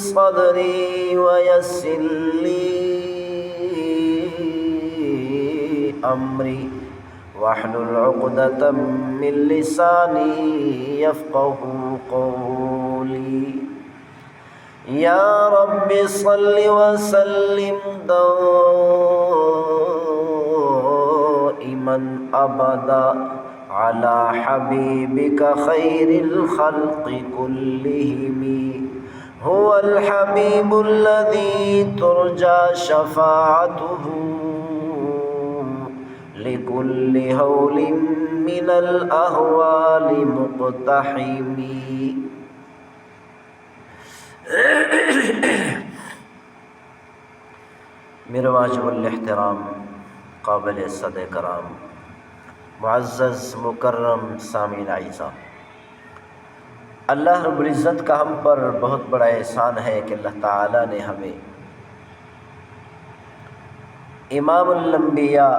صدري ويسر لي أمري واحلل عقدة من لساني يفقهوا قولي يا رب صل وسلم دائما أبدا على حبيبك خير الخلق كلهم هو الحبيب الذي ترجى شفاعته لكل هول من الأهوال مقتحم. میرے واجب الاحترام قابل صد کرام معزز مکرم سامعین اعزاء، اللہ رب العزت کا ہم پر بہت بڑا احسان ہے کہ اللہ تعالیٰ نے ہمیں امام الانبیاء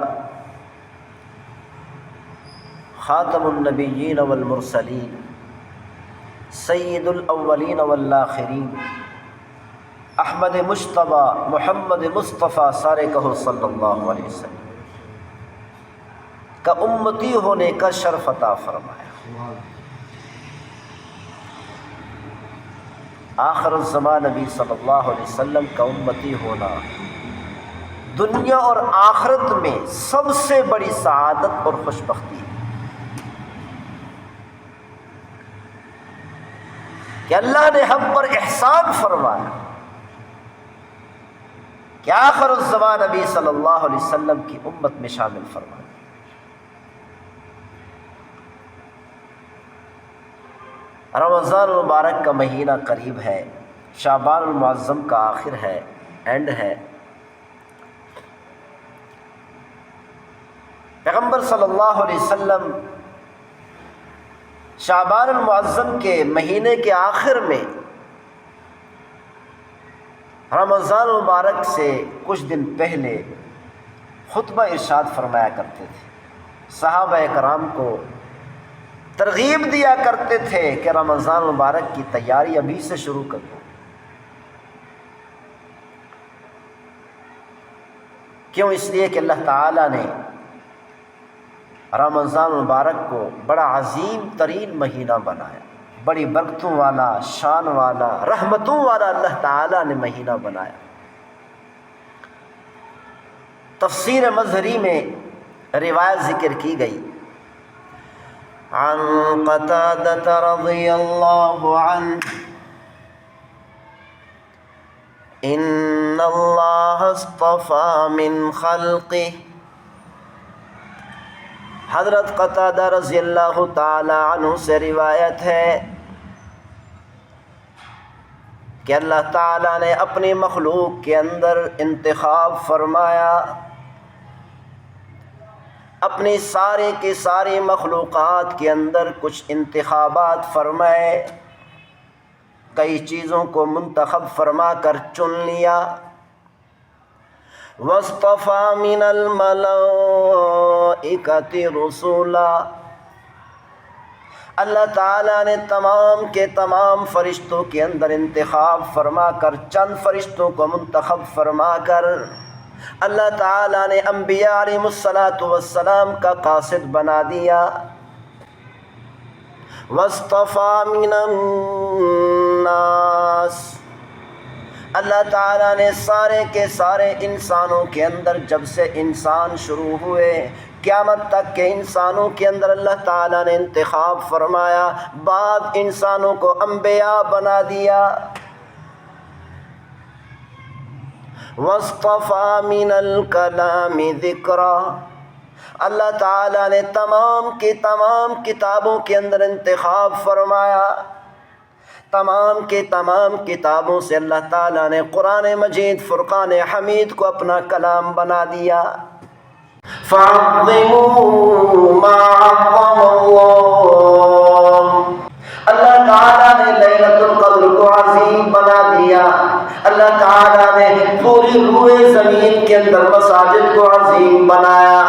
خاتم النبیین والمرسلین سید الاولین والآخرین احمد مجتبیٰ محمد مصطفیٰ سارے کہو صلی اللہ علیہ وسلم کا امتی ہونے کا شرف عطا فرمایا۔ آخر الزمان نبی صلی اللہ علیہ وسلم کا امتی ہونا دنیا اور آخرت میں سب سے بڑی سعادت اور خوشبختی ہے کہ اللہ نے ہم پر احسان فرمایا کہ آخر الزمان نبی صلی اللہ علیہ وسلم کی امت میں شامل فرمایا۔ رمضان المبارک کا مہینہ قریب ہے، شعبان المعظم کا آخر ہے، اینڈ ہے۔ پیغمبر صلی اللہ علیہ وسلم شعبان المعظم کے مہینے کے آخر میں رمضان المبارک سے کچھ دن پہلے خطبہ ارشاد فرمایا کرتے تھے، صحابہ کرام کو ترغیب دیا کرتے تھے کہ رمضان المبارک کی تیاری ابھی سے شروع کر دو۔ کیوں؟ اس لیے کہ اللہ تعالیٰ نے رمضان المبارک کو بڑا عظیم ترین مہینہ بنایا، بڑی برکتوں والا، شان والا، رحمتوں والا اللہ تعالیٰ نے مہینہ بنایا۔ تفسیر مظہری میں روایت ذکر کی گئی، عن قتادة رضی اللہ عنہ ان اللہ اصطفى من خلقه، حضرت قتادہ رضی اللہ تعالی عنہ سے روایت ہے کہ اللہ تعالیٰ نے اپنی مخلوق کے اندر انتخاب فرمایا، اپنی ساری کی ساری مخلوقات کے اندر کچھ انتخابات فرمائے، کئی چیزوں کو منتخب فرما کر چن لیا۔ وَاصْطَفَى مِنَ الْمَلَائِكَةِ رُسُولًا، اللہ تعالیٰ نے تمام کے تمام فرشتوں کے اندر انتخاب فرما کر، چند فرشتوں کو منتخب فرما کر اللہ تعالیٰ نے انبیاء علیہ السلام کا قاصد بنا دیا۔ وَاصْطَفَى مِنَ النَّاسِ، اللہ تعالیٰ نے سارے کے سارے انسانوں کے اندر، جب سے انسان شروع ہوئے قیامت تک کے انسانوں کے اندر اللہ تعالیٰ نے انتخاب فرمایا، بعد انسانوں کو انبیاء بنا دیا۔ وَاصْطَفَى مِنَ الْكَلَامِ ذِكْرًا، اللہ تعالیٰ نے تمام کی تمام کتابوں کے اندر انتخاب فرمایا، تمام کی تمام کتابوں سے اللہ تعالیٰ نے قرآن مجید فرقان حمید کو اپنا کلام بنا دیا۔ فَعَظِّمُوا مَا عَظَّمَ اللَّهُ، اللہ تعالیٰ نے لیلۃ القدر کو عظیم بنا دیا. اللہ تعالیٰ نے پوری روئے زمین کے اندر مساجد کو عظیم بنایا.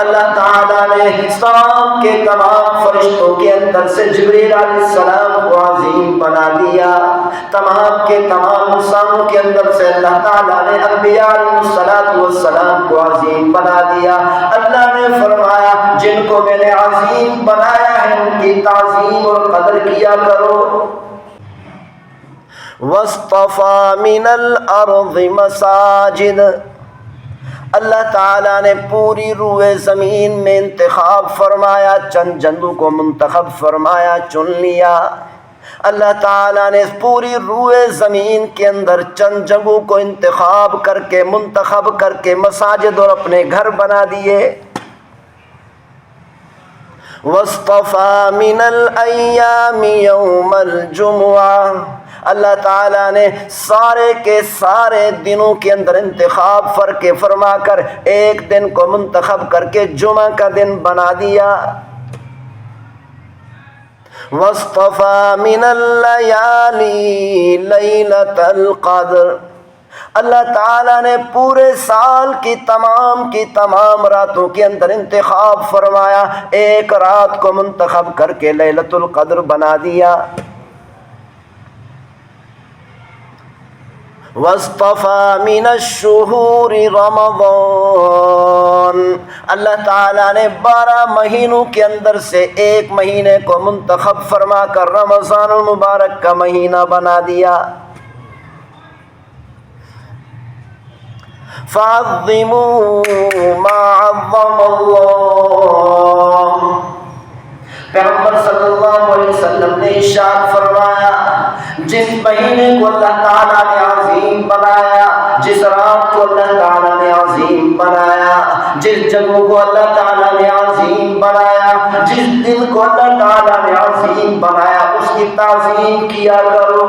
اللہ تعالیٰ نے تمام کے تمام فرشتوں کے اندر سے جبریل علیہ السلام کو عظیم بنا دیا. تمام کے تمام انسانوں کے اندر سے اللہ تعالیٰ نے انبیاء علیہ السلام کو عظیم بنا دیا. اللہ نے فرمایا جن کو میں نے عظیم بنایا ہے ان کی تعظیم اور قدر کیا کرو. وَاصْطَفَى مِنَ الْأَرْضِ مَسَاجِدَ. اللہ تعالیٰ نے پوری روئے زمین میں انتخاب فرمایا، چند جنوں کو منتخب فرمایا، چن لیا. اللہ تعالیٰ نے پوری روئے زمین کے اندر چند جگہوں کو انتخاب کر کے منتخب کر کے مساجد اور اپنے گھر بنا دیے. وَاصْطَفَى مِنَ الْأَيَّامِ يَوْمَ الْجُمُعَةِ. اللہ تعالیٰ نے سارے کے سارے دنوں کے اندر انتخاب فرما کر ایک دن کو منتخب کر کے جمعہ کا دن بنا دیا. وَاصْطَفَى مِنَ اللَّيَالِي لَيْلَةَ الْقَدْرِ. اللہ تعالیٰ نے پورے سال کی تمام راتوں کے اندر انتخاب فرمایا، ایک رات کو منتخب کر کے لیلۃ القدر بنا دیا. وَاصْطَفَى مِنَ الشُّهُورِ رَمَضَانَ. اللہ تعالیٰ نے 12 مہینوں کے اندر سے ایک مہینے کو منتخب فرما کر رمضان المبارک کا مہینہ بنا دیا. فَعَظِّمُوا مَا عَظَّمَ اللَّهُ. پیغمبر صلی اللہ علیہ وسلم نے ارشاد فرمایا جس مہینے کو اللہ تعالیٰ نے عظیم بنایا، جس رات کو اللہ تعالیٰ نے عظیم بنایا، جس جگہ کو اللہ تعالیٰ نے عظیم بنایا، جس دن کو اللہ تعالیٰ نے عظیم بنایا اس کی تعظیم کیا کرو.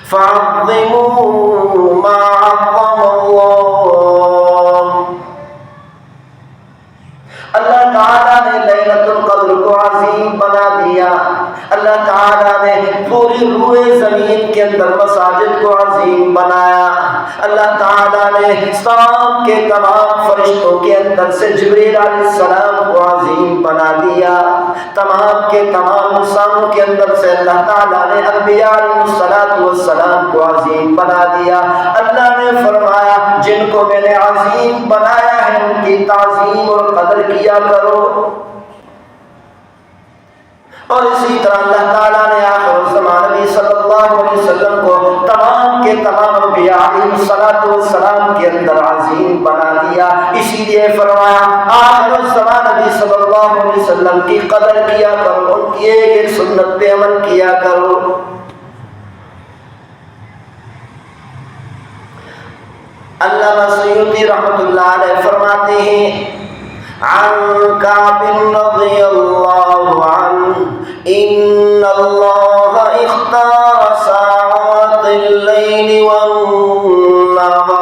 فَعَظِّمُوا مَا عَظَّمَ اللَّهُ. اللہ تعالیٰ نے لیلۃ القدر کو عظیم بنا دیا. اللہ تعالیٰ نے پوری روئے زمین کے اندر مساجد کو عظیم بنایا. اللہ تعالیٰ نے تمام کے تمام فرشتوں کے اندر سے جبریل علیہ السلام کو عظیم بنا دیا. تمام کے تمام انسانوں کے اندر سے اللہ تعالیٰ نے انبیاء علیہ السلام کو عظیم بنا دیا. اللہ نے فرمایا جن کو میں نے عظیم بنایا ہے ان کی تعظیم اور قدر کیا کرو. اور اسی طرح اللہ تعالیٰ نے آخر الزمان نبی صلی اللہ علیہ وسلم کو تمام کے تمام انبیاء علیہ السلام کے اندر عظیم بنا دیا. اسی لیے فرمایا آخر الزمان نبی صلی اللہ علیہ وسلم کی قدر کیا کرو، ان کی ایک سنت پہ عمل کیا کرو. علامہ سیوطی رحمۃ اللہ علیہ فرماتے ہیں عن كعب رضي الله عنه إن الله اختار ساعات الليل والنهار.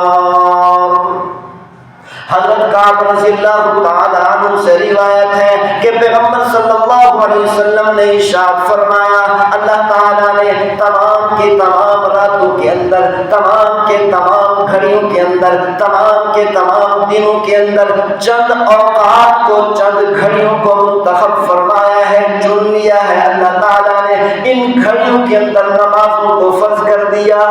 حضرت کعب رضی اللہ تعالی عنہ سے روایت ہے کہ پیغمبر صلی اللہ علیہ وسلم نے ارشاد فرمایا اللہ تعالیٰ نے تمام کی تمام راتوں کے اندر، تمام کے تمام گھڑیوں کے اندر، تمام کے تمام دنوں کے اندر چند اوقات کو، چند گھڑیوں کو منتخب فرمایا ہے، چن لیا ہے. اللہ تعالیٰ نے ان گھڑیوں کے اندر نمازوں کو فرض کر دیا.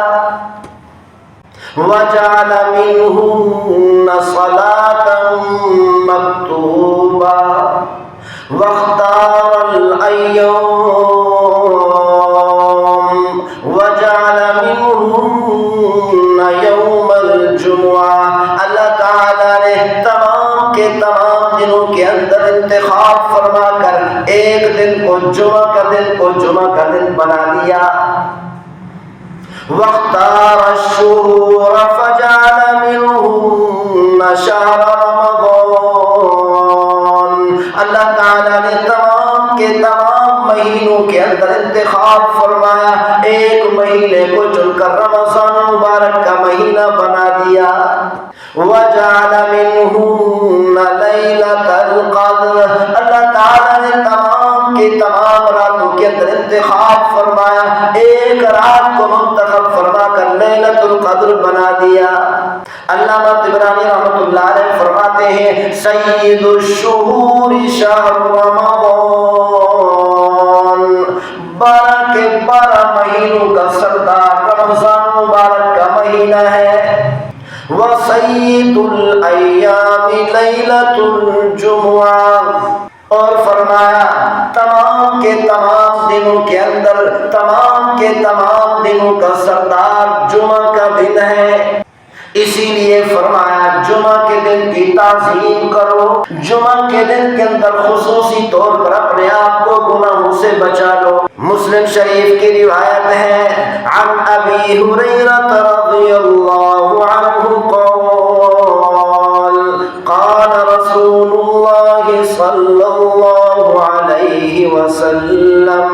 وَجَعَلَ مِنْهُنَّ صَلَاةً مَكْتُوبَةً وَاخْتَارَ الْأَيَّامَ وَجَعَلَ مِنْهُنَّ يَوْمَ الْجُمُعَةِ. اللہ تعالیٰ نے تمام کے تمام دنوں کے اندر انتخاب فرما کر ایک دن کو جمعہ کا دن بنا دیا. واختار الشهور فجعل منهن شهر رمضان. اللہ تعالیٰ نے تمام کے تمام مہینوں کے اندر انتخاب فرمایا، ایک مہینے کو چن کر رمضان مبارک کا مہینہ بنا دیا. وجعل منهن ليلة القدر. اللہ تعالیٰ نے تمام کی تمام راتوں کے اندر انتخاب فرمایا، ایک رات کو منتخب فرما کر لیلۃ القدر بنا دیا۔ علامہ طبرانی رحمۃ اللہ علیہ فرماتے ہیں سید الشہور شہر رمضان، 12 کے 12 مہینوں کا سردار رمضان مبارک کا مہینہ ہے۔ وَسَيِّدُ الْأَيَّامِ لَيْلَةُ الْجُمُعَةِ، اور فرمایا تمام کے تمام دنوں کے اندر، تمام کے تمام دنوں کا سردار جمعہ کا دن ہے۔ اسی لیے فرمایا جمعہ کے دن کی تعظیم کرو، جمعہ کے دن کے اندر خصوصی طور پر اپنے آپ کو گناہوں سے بچا لو۔ مسلم شریف کی روایت ہے عن ابی ہریرہ رضی اللہ عنہ قال قال رسول اللہ صلی اللہ علیہ وسلم،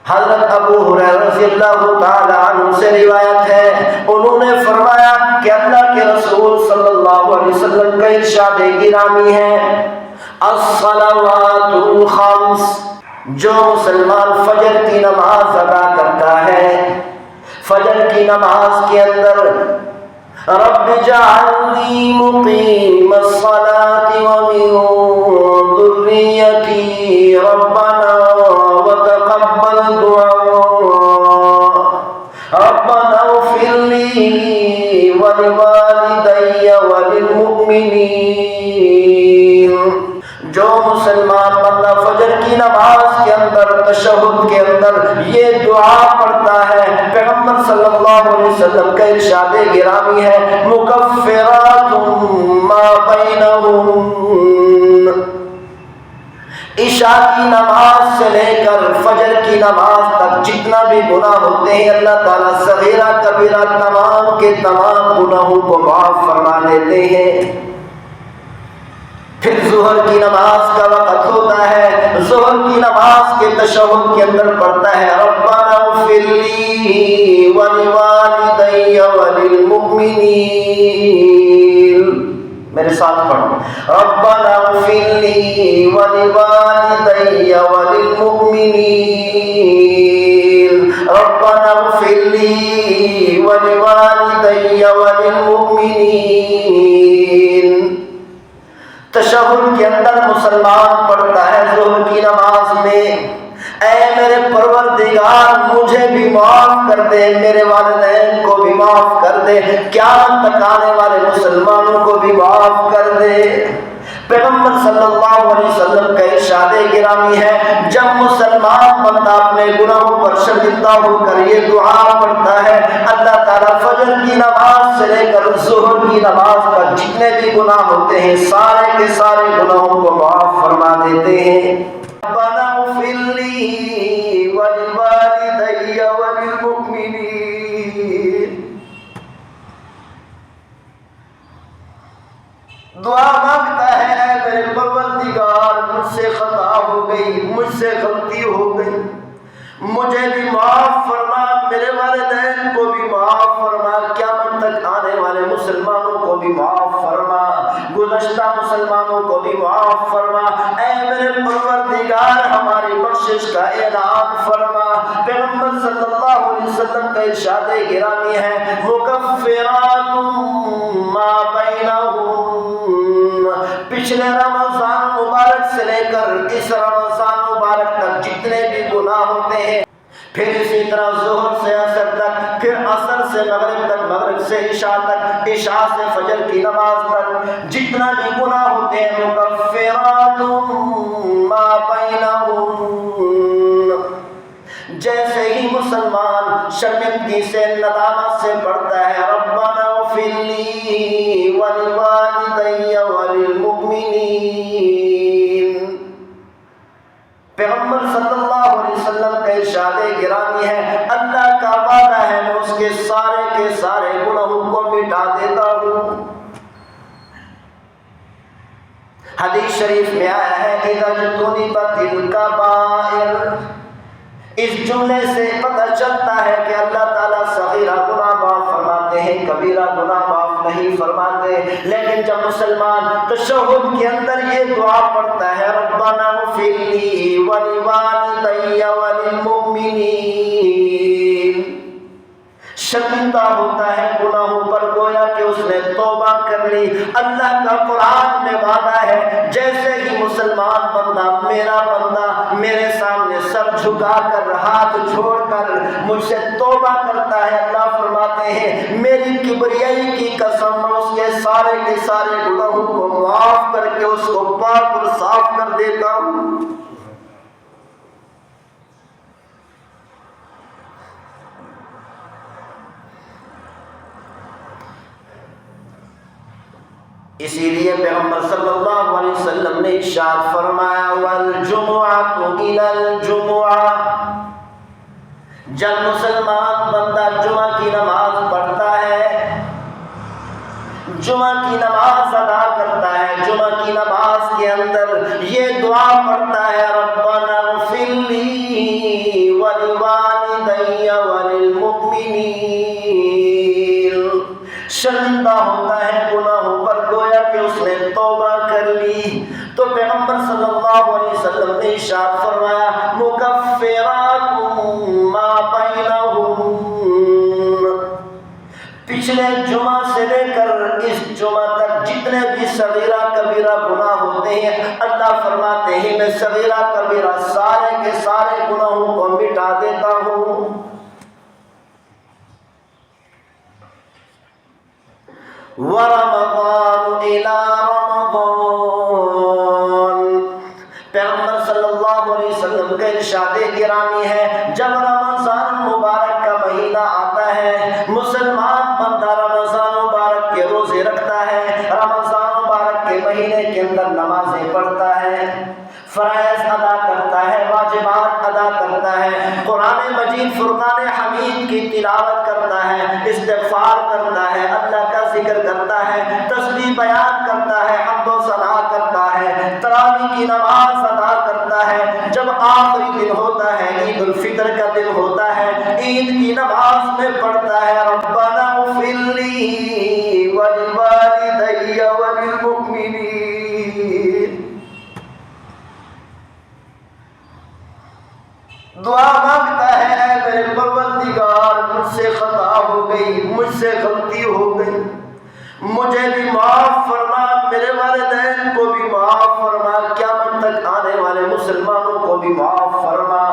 حضرت ابو ہریرہ رضی اللہ تعالی عنہ سے روایت ہے، انہوں نے فرمایا کہ اللہ کے رسول صلی اللہ علیہ وسلم کا ارشاد گرامی ہے الصلوات الخمس، جو مسلمان فجر کی نماز ادا کرتا ہے، فجر کی نماز کے اندر رب اجعلنی مقیم الصلاة ومن ذریتی ربنا وتقبل دعاء ربنا اغفر لی ولوالدی وللمؤمنین، جو مسلمان بندہ فجر کی نماز کے اندر تشہد کے اندر یہ دعا پڑھتا ہے، پیغمبر صلی اللہ علیہ وسلم کا ارشاد گرامی ہے مکفرات ما بینہم، عشاء کی نماز سے لے کر فجر کی نماز تک جتنا بھی گناہ ہوتے ہیں اللہ تعالیٰ صغیرہ کبیرہ تمام کے تمام گناہوں کو معاف فرما دیتے ہیں۔ پھر ظہر کی نماز کا وقت ہوتا ہے، ظہر کی نماز کے تشہد کے اندر پڑھتا ہے ربنا اغفر لی ولوالدی وللمؤمنین، میرے ساتھ پڑھو ربنا اغفر لی ولوالدی وللمؤمنین، ربنا اغفر لی ولوالدی وللمؤمنین۔ تشہد کے اندر مسلمان پڑھتا ہے ظہر کی نماز میں اے میرے پروردگار مجھے بھی معاف کر دے، میرے والدین کو بھی معاف کر دے، قیامت تک آنے والے مسلمانوں کو بھی معاف کر دے۔ پیغمبر صلی اللہ علیہ وسلم کا ارشاد گرامی ہے جب مسلمان بندہ اپنے گناہوں پر شرمندہ ہو کر یہ دعا پڑھتا ہے اللہ تعالیٰ فجر کی نماز سے لے کر ظہر کی نماز تک جتنے بھی گناہ ہوتے ہیں سارے کے سارے گناہوں کو معاف فرما دیتے ہیں۔ ربنا اغفر لی ولوالدی وللمؤمنین، دعا مانگتا ہے اے میرے پروردگار مجھ سے خطا ہو گئی، مجھ سے غلطی ہو گئی، مجھے بھی معاف فرما، میرے والدین کو بھی معاف فرما، قیامت تک آنے والے مسلمانوں کو بھی معاف فرما، گزشتہ مسلمانوں کو بھی معاف فرما، اے میرے پروردگار ہماری بخشش کا اعلان فرما۔ پیغمبر صلی اللہ علیہ وسلم کا ارشاد گرامی ہے مکفرات ما بینہم، پچھلے رمضان مبارک سے لے کر اس رمضان مبارک تک جتنے بھی گناہ ہوتے ہیں، پھر اسی طرح ظہر سے عصر تک، پھر عصر سے مغرب تک، مغرب سے عشاء تک، عشاء سے فجر کی نماز تک جتنا بھی گناہ ہوتے ہیں مکفرات ما بینہم، جیسے ہی مسلمان شرمندگی سے ندامت سے پڑھتا ہے ربنا اغفر لی ولوالدی وللمؤمنین، پیغمبر صلی اللہ علیہ وسلم کا ارشاد گرامی ہے اللہ کا وعدہ ہے میں اس کے سارے گناہوں کو مٹا دیتا ہوں۔ حدیث شریف میں آیا ہے اذا اجتنبت الکبائر، اس جملے سے پتہ چلتا ہے کہ اللہ تعالیٰ صغیرہ گناہ معاف فرماتے ہیں، کبیرہ گناہ معاف نہیں فرماتے، لیکن لیکن جب مسلمان تشہد کے اندر یہ دعا پڑھتا ہے ربنا اغفر لی ولوالدی وللمؤمنین، شرمندہ ہوتا ہے گناہوں پر، گویا کہ اس نے توبہ کر لی۔ اللہ کا قرآن میں وعدہ ہے جیسے ہی مسلمان بندہ، میرا بندہ میرے سامنے سر جھکا کر ہاتھ چھوڑ کر مجھ سے توبہ کرتا ہے، اللہ فرماتے ہیں میری کبریائی کی قسم میں اس کے سارے گناہوں کو معاف کر کے اس کو پاک اور صاف کر دیتا ہوں۔ اسی لیے پیغمبر صلی اللہ علیہ وسلم نے ارشاد فرمایا والجمعۃ الی الجمعہ، جب مسلمان بندہ جمعہ کی نماز پڑھتا ہے، جمعہ کی نماز ادا کرتا ہے، جمعہ کی نماز کے اندر یہ دعا پڑھتا ہے ربنا اغفر لی ولوالدی وللمؤمنین، شرمندہ ہوتا ہے گناہوں پر، گویا کہ اس نے توبہ کر لی۔ تو پیغمبر صلی اللہ علیہ وسلم نے ارشاد فرمایا مکفرات ما بینہم، پچھلے جمعہ سے لے کر اس جمعہ تک جتنے بھی صغیرہ کبیرہ گناہ ہوتے ہیں، اللہ فرماتے ہیں میں صغیرہ کبیرہ سارے کے سارے گناہوں کو مٹا دیتا ہوں۔ وَرَمَضَانُ إِلَى رَمَضَانِ، پیغمبر صلی اللہ علیہ وسلم کا ارشاد گرامی ہے جب رمضان مبارک کا مہینہ آتا ہے، مسلمان بندہ رمضان مبارک کے روزے رکھتا ہے، رمضان مبارک کے مہینے کے اندر نمازیں پڑھتا ہے، فرائض ادا کرتا ہے، واجبات ادا کرتا ہے، قرآن مجید فرقان حمید کی تلاوت کرتا ہے، استغفار کرتا ہے، اللہ کا ذکر کرتا ہے، تسبیح بیان کرتا ہے، حمد و ثنا کرتا ہے، تراویح کی نماز ادا کرتا ہے، جب آخری دن ہوتا ہے عید الفطر کا دن ہوتا ہے، عید کی نماز میں پڑھتا ہے ربنا اغفر لی ولوالدی وللمؤمنین، دعا مانگتا ہے اے میرے پروردگار مجھ سے خطا ہو گئی، مجھ سے غلطی ہو گئی، مجھے بھی معاف فرما، میرے والدین کو بھی معاف فرما، قیامت تک آنے والے مسلمانوں کو بھی معاف فرما،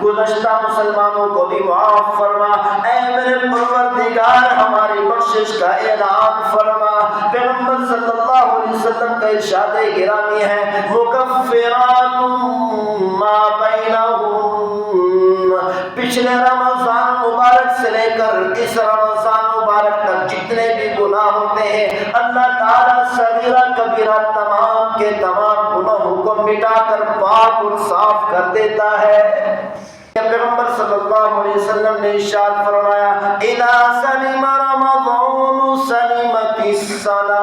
گزشتہ مسلمانوں کو بھی معاف فرما، اے میرے پروردگار ہماری بخشش کا اعلان فرما۔ پیغمبر صلی اللہ علیہ وسلم کا ارشاد گرامی ہے مکفرات ما بینہم، پچھلے رمضان مبارک سے لے کر اس رمضان مبارک تک جتنے بھی گناہ ہوتے ہیں اللہ تعالیٰ صغیرہ کبیرہ تمام کے تمام گناہوں کو مٹا کر پاک اور صاف کر دیتا ہے۔ پیغمبر صلی اللہ علیہ وسلم نے ارشاد فرمایا اذا سلم رمضان سلمت السنہ،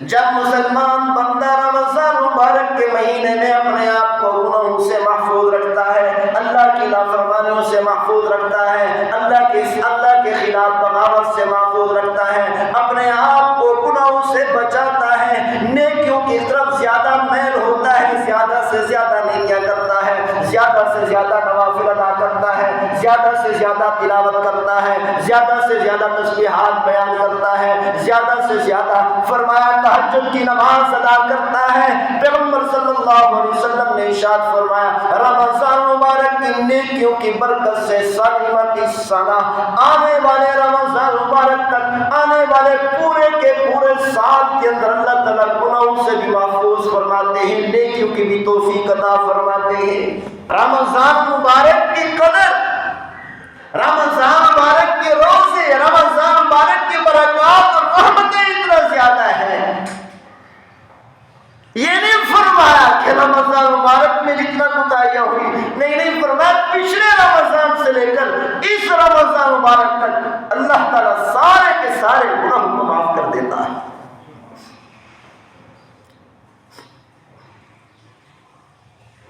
جب مسلمان بندہ رمضان مبارک کے مہینے میں اپنے آپ کو گناہوں سے محفوظ رکھتا ہے، اللہ کی نافرمانیوں سے محفوظ رکھتا ہے، اللہ کے خلاف بغاوت سے محفوظ رکھتا ہے، اپنے آپ کو گناہوں سے بچاتا ہے، نیکیوں کی طرف زیادہ میل ہوتا ہے، زیادہ سے زیادہ نیکیاں کرتا ہے، زیادہ سے زیادہ نوافل ادا کرتا ہے، زیادہ سے زیادہ تلاوت کرتا ہے، زیادہ سے زیادہ تسبیحات بیان کرتا ہے، زیادہ سے زیادہ فرمایا تہجد کی نماز ادا کرتا ہے۔ پیغمبر صلی اللہ علیہ وسلم نے ارشاد فرمایا رمضان مبارک کی نیکیوں کی برکت سے سلمت السنہ، آنے والے رمضان مبارک تک آنے والے پورے کے پورے سال کے اندر اللہ تعالیٰ گناہوں سے بھی محفوظ فرماتے ہیں، نیکیوں کی بھی توفیق عطا فرماتے ہیں۔ رمضان مبارک کی قدر، رمضان مبارک کے روزے، رمضان مبارک کی برکات اور رحمتیں اتنا زیادہ ہے، یہ نہیں فرمایا کہ رمضان مبارک میں جتنا کوتاہیاں ہوئی، نہیں فرمایا پچھلے رمضان سے لے کر اس رمضان مبارک تک اللہ تعالیٰ سارے کے سارے گناہوں کو معاف کر دیتا ہے۔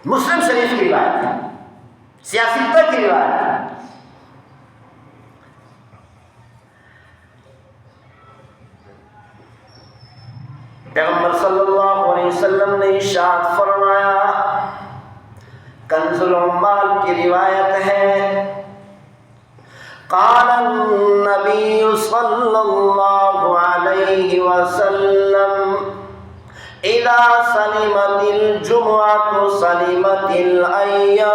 مسلم شریف کی روایت ہے، سیاستہ کی روایت ہے، وسلم نے ارشاد فرمایا، کنز العمال کی روایت ہے، قال النبی صلی اللہ علیہ وسلم اذا سلمت الجمعۃ سلمت الایام،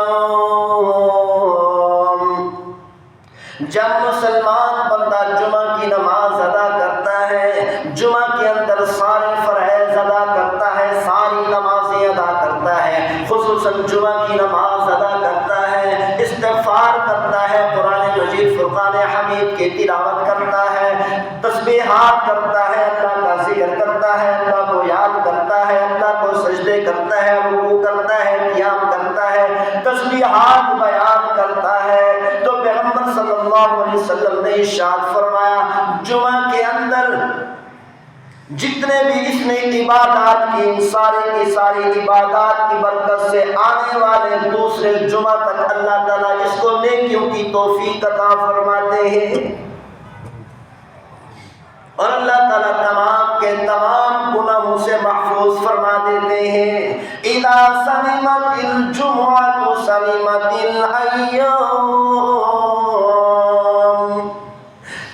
جب مسلمان بندہ جمعہ کی نماز ادا کرتا ہے، جمعہ کے اندر سارے فرائض ادا کرتا ہے، ساری نمازیں ادا کرتا ہے، خصوصاً جمعہ کی نماز ادا کرتا ہے، استغفار کرتا ہے، قرآن مجید فرقان حمید کی تلاوت کرتا ہے، تسبیحات کرتا ہے، اللہ کا ذکر کرتا ہے، اللہ کو یاد کرتا ہے، اللہ کو سجدے کرتا ہے، رکوع کرتا ہے، قیام کرتا ہے، تسبیحات بیان کرتا ہے، تو پیغمبر صلی اللہ علیہ وسلم نے ارشاد فرمایا، جمعہ کے اندر جتنے بھی اس نے عبادات کی، سارے کی ساری عبادات کی برکت سے آنے والے دوسرے جمعہ تک اللہ تعالیٰ اس کو نیکیوں کی توفیق عطا فرماتے ہیں، اور اللہ تعالیٰ تمام کے تمام گناہوں سے محفوظ فرما دیتے ہیں۔ اذا سلمت الجمعۃ سلمت الایام،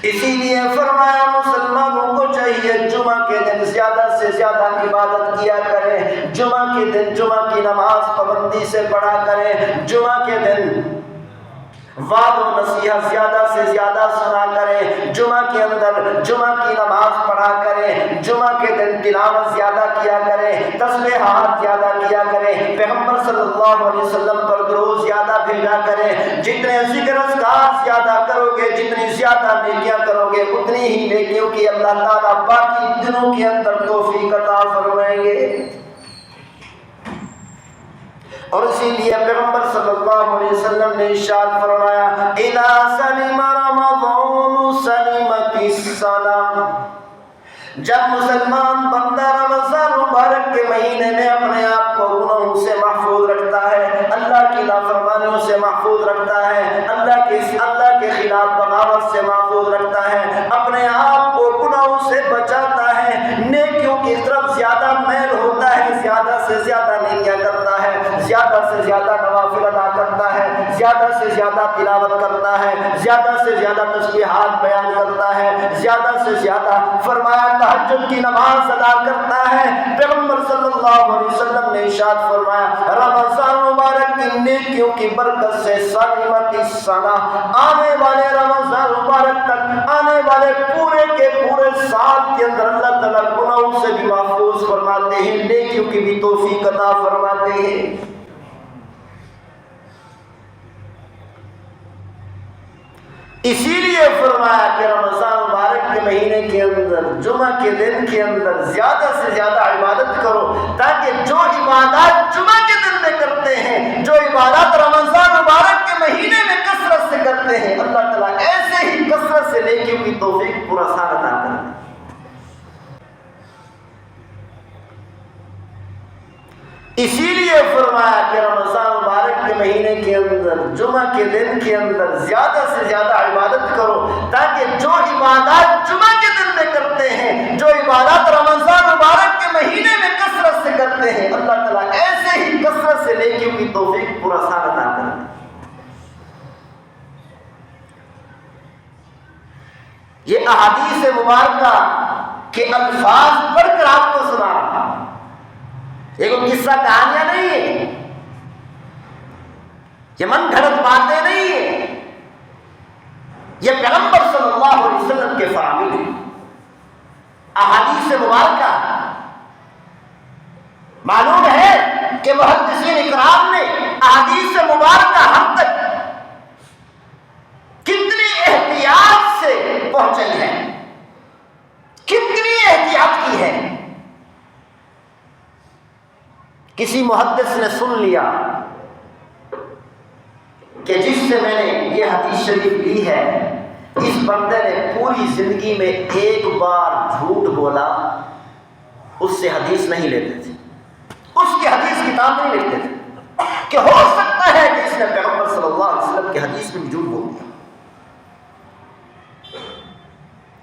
اسی لیے فرمایا مسلمانوں کو چاہیے جمعہ کے دن زیادہ سے زیادہ عبادت کیا کریں، جمعہ کے دن جمعہ کی نماز پابندی سے پڑھا کریں، جمعہ کے دن وعد و نصیحت زیادہ سے زیادہ سنا کریں، جمعہ کے اندر جمعہ کی نماز پڑھا کریں، جمعہ کے دن تلاوت زیادہ کیا کریں، تسبیحات زیادہ کیا کریں، پیغمبر صلی اللہ علیہ وسلم پر درود زیادہ بھیجا کریں، جتنے ذکر اذکار زیادہ کرو گے، جتنی زیادہ نیکیاں کرو گے، اتنی ہی نیکیوں کی اللہ تعالیٰ باقی دنوں کے اندر توفیق عطا فرمائیں گے۔ اور اسی لیے پیغمبر صلی اللہ علیہ وسلم نے ارشاد فرمایا، اذا سلم رمضان سلمت السنہ، جب مسلمان بندہ رمضان مبارک کے مہینے میں اپنے آپ کو گناہوں سے محفوظ رکھتا ہے، اللہ کی نافرمانیوں سے محفوظ رکھتا ہے، اللہ کے خلاف بغاوت سے محفوظ رکھتا ہے، اپنے آپ کو گناہوں سے بچاتا ہے، نیکیوں کی طرف زیادہ میل ہوتا ہے، زیادہ سے زیادہ نیکیاں کرتا ہے، زیادہ سے زیادہ نوافل ادا کرتا ہے، زیادہ سے زیادہ تلاوت کرتا ہے، زیادہ سے زیادہ تسبیحات بیان کرتا ہے، زیادہ سے زیادہ فرمایا تہجد کی نماز ادا کرتا ہے۔ پیغمبر صلی اللہ علیہ وسلم نے ارشاد فرمایا، رمضان مبارک کی نیکیوں کی برکت سے سلمت السنہ، آنے والے رمضان مبارک تک، آنے والے پورے کے پورے سال کے اندر اللہ تعالیٰ گناہوں سے بھی محفوظ فرماتے ہیں، نیکیوں کی بھی توفیق عطا فرماتے ہیں۔ اسی لیے فرمایا کہ رمضان مبارک کے مہینے کے اندر جمعہ کے دن کے اندر زیادہ سے زیادہ عبادت کرو، تاکہ جو عبادات جمعہ کے دن میں کرتے ہیں، جو عبادات رمضان مبارک کے مہینے میں کثرت سے کرتے ہیں، اللہ تعالیٰ ایسے ہی کثرت سے نیکیوں کی توفیق پورا سال عطا کرتے ہیں۔ اسی لیے فرمایا کہ رمضان مبارک کے مہینے کے اندر جمعہ کے دن کے اندر زیادہ سے زیادہ عبادت کرو، تاکہ جو عبادات جمعہ کے دن میں کرتے ہیں، جو عبادات رمضان مبارک کے مہینے میں کثرت سے کرتے ہیں، اللہ تعالیٰ ایسے ہی کثرت سے نیکیوں کی توفیق پورا سال عطا کرتے ہیں۔ یہ احادیث مبارکہ کے الفاظ پڑھ کر آپ کو سنا رہا ہوں، یہ کوئی قصہ کہانیاں نہیں ہے، یہ من گھڑت باتیں نہیں ہیں، یہ پیغمبر صلی اللہ علیہ وسلم کے فرامین ہیں، احادیث مبارکہ۔ معلوم ہے کہ محدثین اکرام نے احادیث مبارکہ ہم تک کتنی احتیاط سے پہنچی ہے، کتنی احتیاط کی ہے۔ کسی محدث نے سن لیا کہ جس سے میں نے یہ حدیث شریف لی ہے، اس بندے نے پوری زندگی میں ایک بار جھوٹ بولا، اس سے حدیث نہیں لیتے تھے، اس کی حدیث کتاب نہیں لکھتے تھے، کہ ہو سکتا ہے کہ اس نے پیغمبر صلی اللہ علیہ وسلم کی حدیث میں جھوٹ بول دیا۔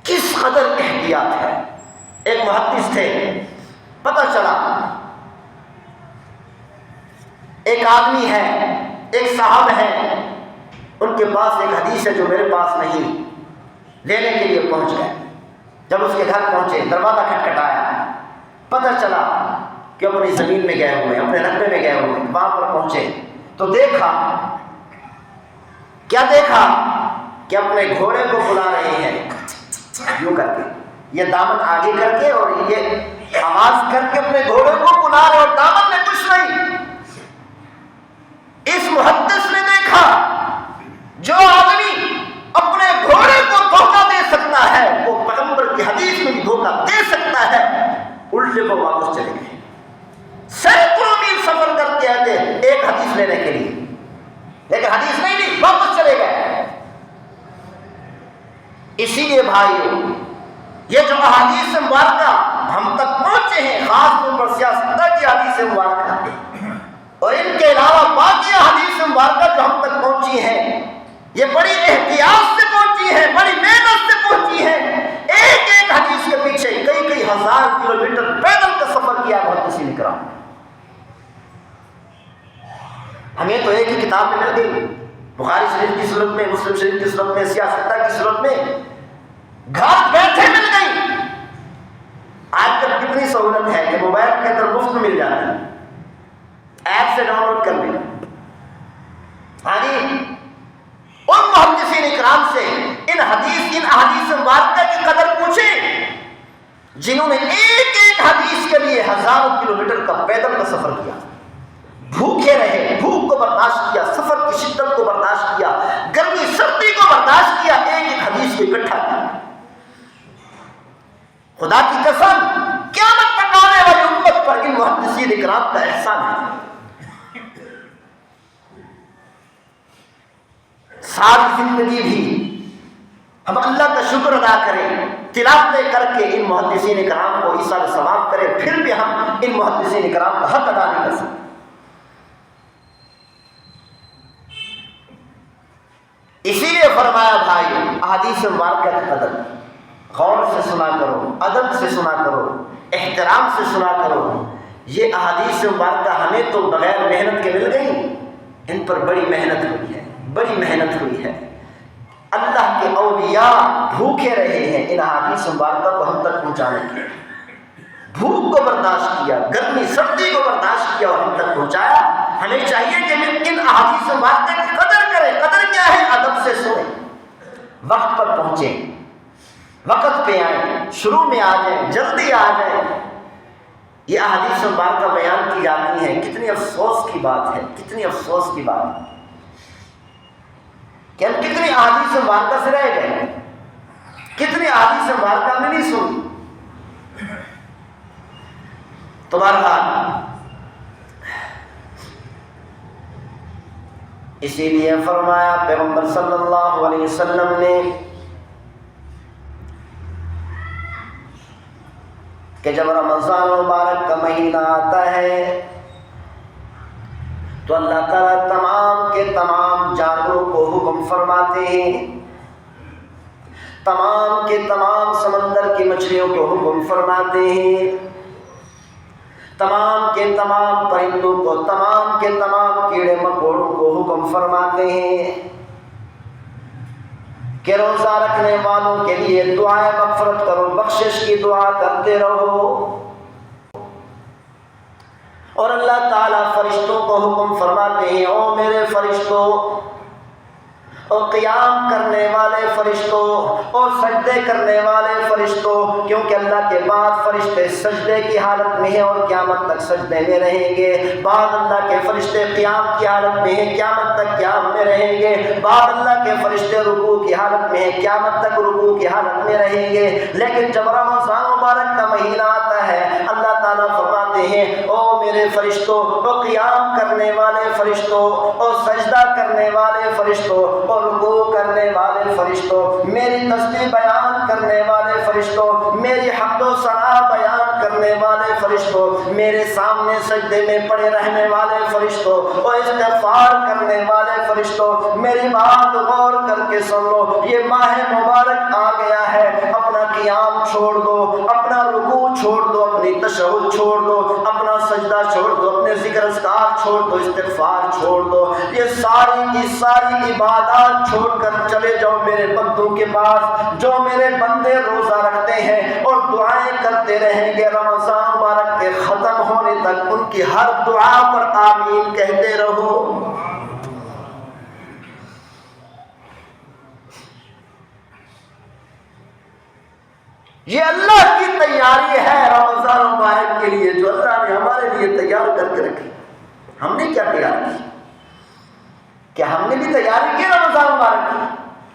کس قدر احتیاط ہے۔ ایک محدث تھے، پتہ چلا ایک آدمی ہے، ایک صاحب ہے، ان کے پاس ایک حدیث ہے جو میرے پاس نہیں، لینے کے لیے پہنچ گئے۔ جب اس کے گھر پہنچے، دروازہ کھٹکھٹایا، پتہ چلا کہ اپنی زمین میں گئے ہوئے، اپنے رقبے میں گئے ہوئے۔ وہاں پر پہنچے تو دیکھا، کیا دیکھا کہ اپنے گھوڑے کو بلا رہے ہیں یوں کر کے، یہ دامن آگے کر کے اور یہ آواز کر کے اپنے گھوڑے کو بلا رہے، اور دامن میں کچھ نہیں۔ اس محدث نے دیکھا جو آدمی اپنے گھوڑے کو دھوکہ دے سکتا ہے وہ پیغمبر کی حدیث میں بھی دھوکہ دے سکتا ہے۔ الٹے کو واپس چلے گئے، سینکڑوں میل سفر کر کے آتے ایک حدیث لینے کے لیے، لیکن حدیث نہیں لی، واپس چلے گئے۔ اسی لیے بھائیو، یہ جو احادیث مبارکہ ہم تک پہنچے ہیں، خاص طور پر سیاستہ کی حدیث مبارکہ اور ان کے علاوہ باقی حدیث مبارکہ جو ہم تک پہنچی ہیں، یہ بڑی احتیاط سے پہنچی ہے، بڑی محنت سے پہنچی ہے۔ ایک ایک حدیث کے پیچھے کئی کئی ہزار کلومیٹر پیدل کا سفر کیا محدثین اکرام۔ ہمیں تو ایک ہی کتاب میں مل گئی، بخاری شریف کی صورت میں، مسلم شریف کی صورت میں، سیاستہ کی صورت میں، گھر بیٹھے مل گئی۔ آج کل کتنی سہولت ہے کہ موبائل کے اندر مفت میں مل جاتی ہے، ایپ سے ڈاؤن لوڈ کر لیں۔ ہاں جی، ان محدثین اکرام سے ان احادیث مبارکہ کی قدر پوچھیں جنہوں نے ایک ایک حدیث کے لیے ہزاروں کلومیٹر کا پیدل کا سفر کیا، بھوکے رہے، بھوک کو برداشت کیا، سفر کی شدت کو برداشت کیا، گرمی سردی کو برداشت کیا، ایک ایک حدیث کو اکٹھا کیا۔ خدا کی قسم قیامت تک آنے والی امت پر ان محدثین اکرام کا احسان ہے۔ ساری زندگی بھی ہم اللہ کا شکر ادا کریں، تلاوتیں کر کے ان محدثین اکرام کو ایصال ثواب کریں، پھر بھی ہم ان محدثین اکرام کا حق ادا نہیں کر سکتے۔ اسی لیے فرمایا بھائی، احادیث مبارکہ کی قدر غور سے سنا کرو، ادب سے سنا کرو، احترام سے سنا کرو۔ یہ احادیث مبارکہ ہمیں تو بغیر محنت کے مل گئی، ان پر بڑی محنت ہوئی ہے، بڑی محنت ہوئی ہے۔ اللہ کے اولیاء بھوکے رہے ہیں ان احادیث مبارکہ کو ہم تک پہنچانے کے، بھوک کو برداشت کیا، گرمی سردی کو برداشت کیا اور ہم تک پہنچایا۔ ہمیں چاہیے کہ ہم ان احادیث مبارکہ کی قدر کریں۔ قدر کیا ہے؟ ادب سے سنیں، وقت پر پہنچیں، وقت پہ آئیں، شروع میں آ جائیں، جلدی آ جائیں۔ یہ احادیث مبارکہ بیان کی جاتی ہیں، کتنی افسوس کی بات ہے، کتنی افسوس کی بات ہے کہ ہم کتنی احادیث مبارکہ سے رہ گئے، کتنی احادیث مبارکہ میں نہیں سنی۔ تمہارا اسی لیے فرمایا پیغمبر صلی اللہ علیہ وسلم نے کہ جب رمضان مبارک کا مہینہ آتا ہے تو اللہ تعالیٰ تمام کے تمام جانوروں کو حکم فرماتے ہیں، تمام کے تمام سمندر کی مچھلیوں کو حکم فرماتے ہیں، تمام کے تمام پرندوں کو، تمام کے تمام کیڑے مکوڑوں کو حکم فرماتے ہیں کہ روزہ رکھنے والوں کے لیے دعائے مغفرت کرو، بخشش کی دعا کرتے رہو۔ اور اللہ تعالیٰ فرشتوں کو حکم فرماتے ہیں، او میرے فرشتوں، اور قیام کرنے والے فرشتوں اور سجدے کرنے والے فرشتوں، کیونکہ اللہ کے بعد فرشتے سجدے کی حالت میں ہیں اور قیامت تک سجدے میں رہیں گے، بعد اللہ کے فرشتے قیام کی حالت میں ہیں، قیامت تک قیام میں رہیں گے، بعد اللہ کے فرشتے رکوع کی حالت میں ہیں، قیامت تک رکوع کی حالت میں رہیں گے۔ لیکن جب رمضان مبارک کا مہینہ آتا ہے اللہ تعالیٰ فرماتے ہیں، او میرے فرشتوں، او قیام کرنے والے فرشتوں اور سجدہ کرنے والے فرشتوں اور رکوع کرنے والے فرشتوں، میری تسبیح بیان کرنے والے فرشتوں، میری حمد و ثنا بیان کرنے والے فرشتوں، میرے سامنے سجدے میں پڑے رہنے والے فرشتوں اور استغفار کرنے والے فرشتوں، میری بات غور کر کے سن لو، یہ ماہ مبارک آ گیا ہے، اپنا قیام چھوڑ دو، اپنا رکوع چھوڑ دو، اپنی تشہد چھوڑ دو، اپنا سجدہ چھوڑ دو، اپنے ذکر اذکار چھوڑ دو، استغفار چھوڑ دو، یہ ساری کی ساری عبادات چھوڑ کر چلے جاؤ میرے بندوں کے پاس۔ جو میرے بندے روزہ رکھتے ہیں اور دعائیں کرتے رہیں گے رمضان مبارک کے ختم ہونے تک، ان کی ہر دعا پر آمین کہتے رہو۔ یہ اللہ کی تیاری ہے رمضان مبارک کے لیے، جو اللہ نے ہمارے لیے تیار کر کے رکھی۔ ہم نے کیا تیار کی؟ کیا ہم نے بھی تیاری کی رمضان مبارک کی؟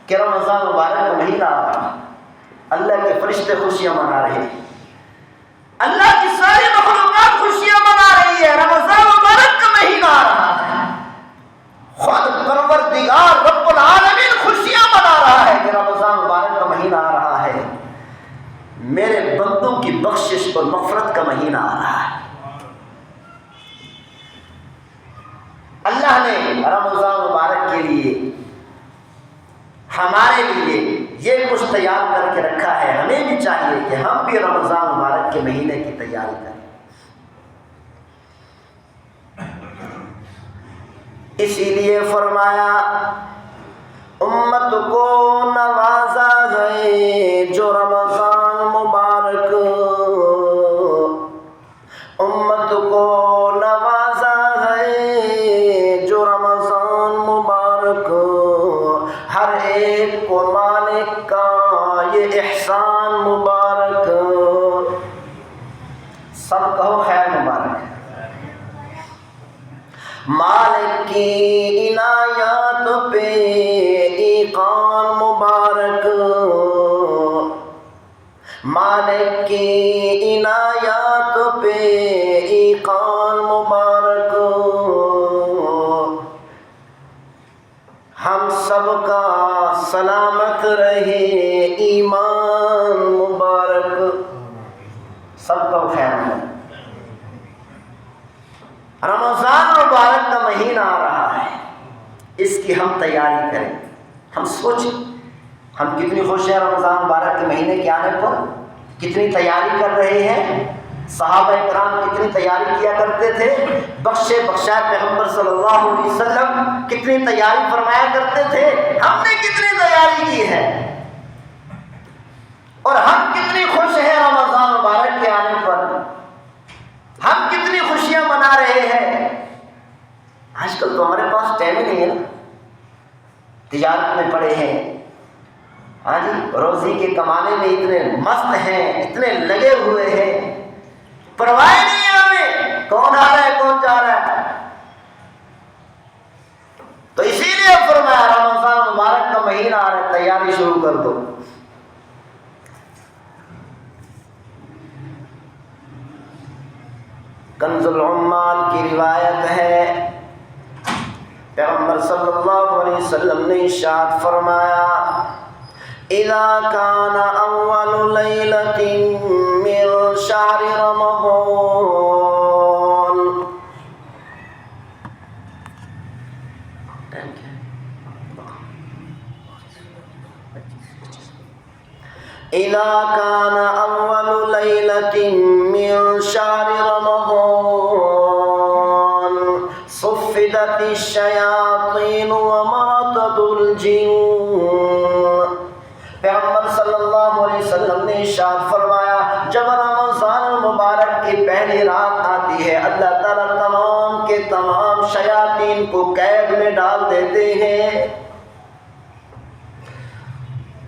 کہ رمضان مبارک کا مہینہ آ رہا، اللہ کے فرشتے خوشیاں منا رہے ہیں، اللہ کی ساری مخلوقات خوشیاں منا رہی ہے، رمضان مبارک کا مہینہ آ رہا ہے، خود پروردگار رب العالمین خوشیاں منا رہا ہے کہ رمضان مبارک کا مہینہ آ رہا ہے، میرے بندوں کی بخشش اور مغفرت کا مہینہ آ رہا ہے۔ اللہ نے رمضان مبارک کے لیے ہمارے لیے یہ کچھ تیار کر کے رکھا ہے، ہمیں بھی چاہیے کہ ہم بھی رمضان مبارک کے مہینے کی تیاری کریں۔ اسی لیے فرمایا امت کو نوازا ہے جو رمضان مبارک، امت کو نوازا ہے جو رمضان مبارک، ہر ایک کو مالک کا یہ احسان مبارک، سب کہو خیر مبارک۔ مالک کی عنایات پہ ایقان مبارک، مالک کی عنایات پہ ایقان مبارک، ہم سب کا سلامت رہے ایمان مبارک، سب کا خیر مبارک۔ رمضان مبارک کا مہینہ آ رہا ہے، اس کی ہم تیاری کریں۔ ہم سوچیں ہم کتنی خوش ہیں رمضان مبارک کے مہینے کے آنے پر، کتنی تیاری کر رہے ہیں۔ صحابہ کرام کتنی تیاری کیا کرتے تھے، بخشے بخشائے پیغمبر صلی اللہ علیہ وسلم کتنی تیاری فرمایا کرتے تھے، ہم نے کتنی تیاری کی ہے، اور ہم کتنی خوش ہیں رمضان مبارک کے آنے پر، ہم کتنی خوشیاں منا رہے ہیں۔ آج کل تو ہمارے پاس ٹائم ہی نہیں ہے نا، تجارت میں پڑے ہیں، ہاں جی روزی کے کمانے میں اتنے مست ہیں، اتنے لگے ہوئے ہیں، پرواہ نہیں ہے ہمیں کون آ رہا ہے کون جا رہا ہے۔ تو اسی لیے فرمایا رمضان مبارک کا مہینہ آ رہا ہے، تیاری شروع کر دو۔ کنز العمال کی روایت ہے، پیغمبر صلی اللہ علیہ وسلم نے ارشاد فرمایا اذا كان اول ليلة من شهر رمضان، اذا كان اول ليلة من شهر رمضان صفدت الشياطين ومرضت الجن۔ پیغمبر صلی اللہ علیہ وسلم نے ارشاد فرمایا جب رمضان المبارک کی پہلی رات آتی ہے، اللہ تعالیٰ تمام کے تمام شیاطین کو قید میں ڈال دیتے ہیں۔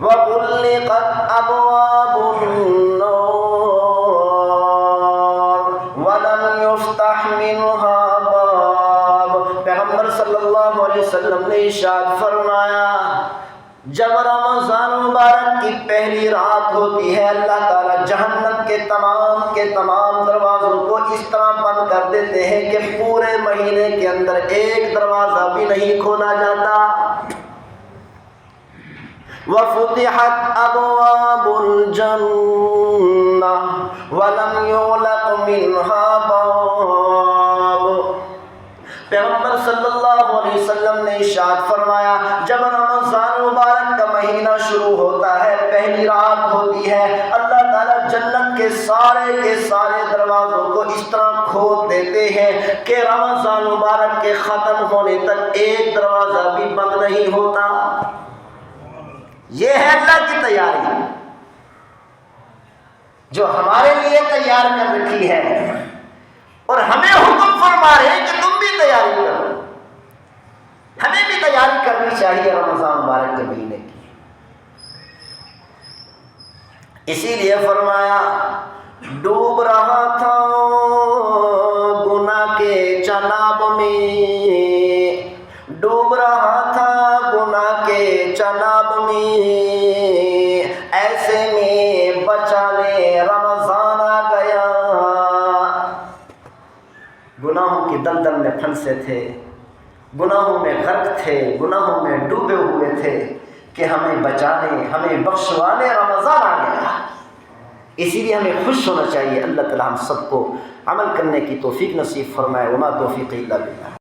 وَغُلِّقَتْ أَبْوَابُ النَّارِ وَلَمْ يُفْتَحْ مِنْهَا بَابٌ۔ پیغمبر صلی اللہ علیہ وسلم نے ارشاد فرمایا جب رمضان مبارک کی پہلی رات ہوتی ہے، اللہ تعالیٰ جہنم کے تمام دروازوں کو اس طرح بند کر دیتے ہیں کہ پورے مہینے کے اندر ایک دروازہ بھی نہیں کھولا جاتا۔ وَفُتِحَتْ أَبْوَابُ الْجَنَّةِ وَلَمْ يُغْلَقْ مِنْهَا بَابٌ۔ پیغمبر صلی اللہ علیہ وسلم نے ارشاد فرمایا جب رمضان مبارک کا مہینہ شروع ہوتا ہے، پہلی رات ہوتی ہے، اللہ تعالیٰ جنت کے سارے دروازوں کو اس طرح کھول دیتے ہیں کہ رمضان مبارک کے ختم ہونے تک ایک دروازہ بھی بند نہیں ہوتا۔ یہ ہے اللہ کی تیاری جو ہمارے لیے تیار کر رکھی ہے، اور ہمیں حکم فرما رہے ہیں کہ تم بھی تیاری کرو۔ ہمیں بھی تیاری کرنی چاہیے رمضان مبارک کے مہینے کی۔ اسی لیے فرمایا ڈوب رہا تھا گناہ کے چناب میں، ڈوب رہا تھا گناہ کے چناب میں، ایسے میں بچانے رمضان آ گیا۔ گناہوں کی دلدل میں پھنسے تھے، گناہوں میں غرق تھے، گناہوں میں ڈوبے ہوئے تھے کہ ہمیں بچانے، ہمیں بخشوانے رمضان آ گیا۔ اسی لیے ہمیں خوش ہونا چاہیے۔ اللہ تعالی ہم سب کو عمل کرنے کی توفیق نصیب فرمائے۔ وما توفیقی الا باللہ۔